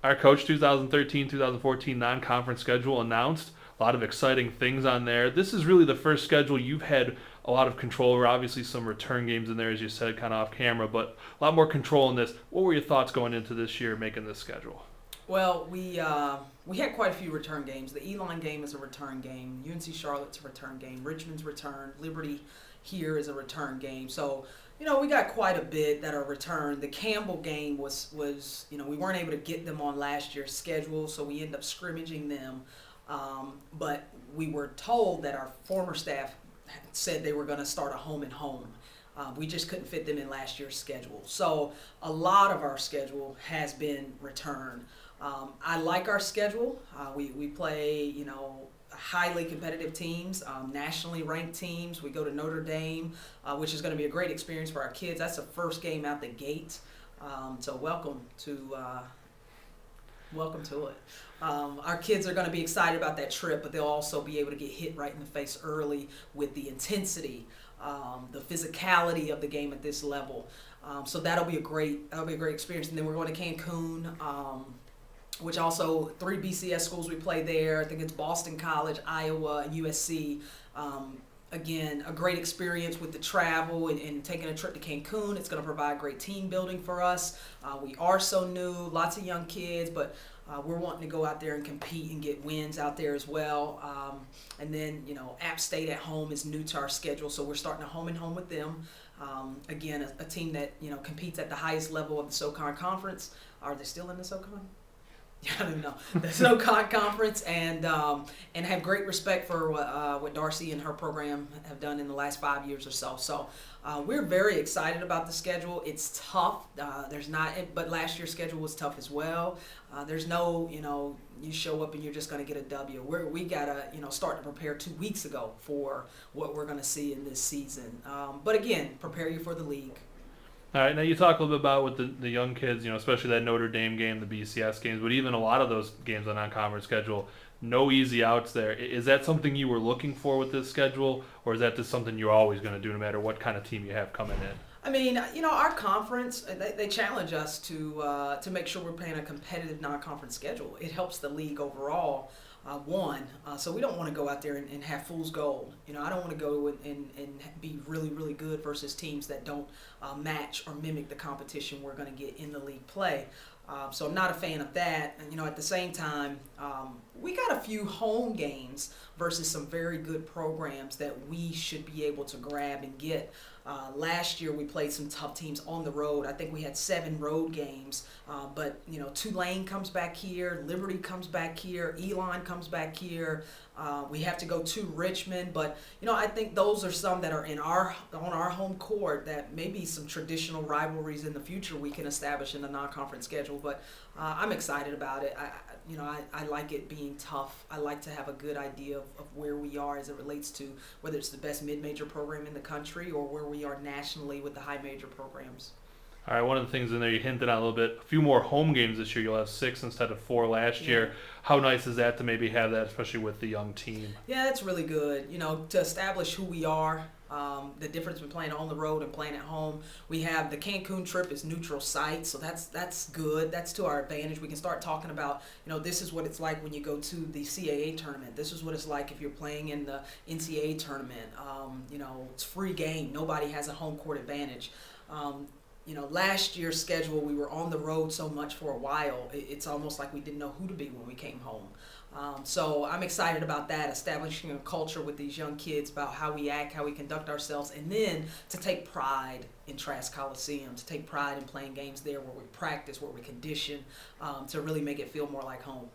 Our coach 2013-2014 non-conference schedule announced. A lot of exciting things on there. This is really the first schedule you've had a lot of control over. Obviously, some return games in there, as you said, kind of off camera, but a lot more control in this. What were your thoughts going into this year making this schedule? Well, we had quite a few return games. The Elon game is a return game. UNC Charlotte's a return game. Richmond's return. Liberty here is a return game. So we got quite a bit that are returned. The Campbell game was we weren't able to get them on last year's schedule, so we ended up scrimmaging them. But we were told that our former staff said they were going to start a home and home. We just couldn't fit them in last year's schedule. So a lot of our schedule has been returned. I like our schedule. We play, highly competitive teams, nationally ranked teams. We go to Notre Dame, which is going to be a great experience for our kids. That's the first game out the gate. So welcome to it. Our kids are going to be excited about that trip, but they'll also be able to get hit right in the face early with the intensity, the physicality of the game at this level. So that'll be a great experience. And then we're going to Cancun. Which also 3 BCS schools we play there. I think it's Boston College, Iowa, and USC. Again, a great experience with the travel and taking a trip to Cancun. It's going to provide great team building for us. We are so new, lots of young kids, but we're wanting to go out there and compete and get wins out there as well. And then, App State at home is new to our schedule, so we're starting a home and home with them. Again, a team that, competes at the highest level of the SoCon Conference. Are they still in the SoCon? Yeah, I don't even know. The SoCon Conference, and have great respect for what Darcy and her program have done in the last 5 years or so. So we're very excited about the schedule. It's tough. But last year's schedule was tough as well. There's no, you show up and you're just going to get a W. We gotta, start to prepare 2 weeks ago for what we're going to see in this season. But again, prepare you for the league. All right, now you talk a little bit about with the young kids, especially that Notre Dame game, the BCS games, but even a lot of those games on non-conference schedule, no easy outs there. Is that something you were looking for with this schedule, or is that just something you're always going to do no matter what kind of team you have coming in? I mean, our conference, they challenge us to make sure we're playing a competitive non-conference schedule. It helps the league overall. So we don't want to go out there and have fool's gold. I don't want to go and be really, really good versus teams that don't match or mimic the competition we're going to get in the league play. So I'm not a fan of that. And, at the same time, we got a few home games versus some very good programs that we should be able to grab and get. Last year we played some tough teams on the road. I think we had 7 road games, but Tulane comes back here, Liberty comes back here, Elon comes back here. We have to go to Richmond, but I think those are some that are on our home court that maybe some traditional rivalries in the future we can establish in the non-conference schedule. But I'm excited about it. I like it being tough. I like to have a good idea of where we are as it relates to whether it's the best mid-major program in the country or where we are nationally with the high major programs. All right, one of the things in there you hinted on a little bit, a few more home games this year. You'll have 6 instead of 4 last Yeah. year. How nice is that to maybe have that, especially with the young team? Yeah, it's really good. To establish who we are, the difference between playing on the road and playing at home. We have the Cancun trip is neutral site, so that's good. That's to our advantage. We can start talking about, this is what it's like when you go to the CAA tournament. This is what it's like if you're playing in the NCAA tournament. It's free game. Nobody has a home court advantage. Last year's schedule, we were on the road so much for a while, it's almost like we didn't know who to be when we came home. So I'm excited about that, establishing a culture with these young kids about how we act, how we conduct ourselves, and then to take pride in Trask Coliseum, to take pride in playing games there where we practice, where we condition, to really make it feel more like home.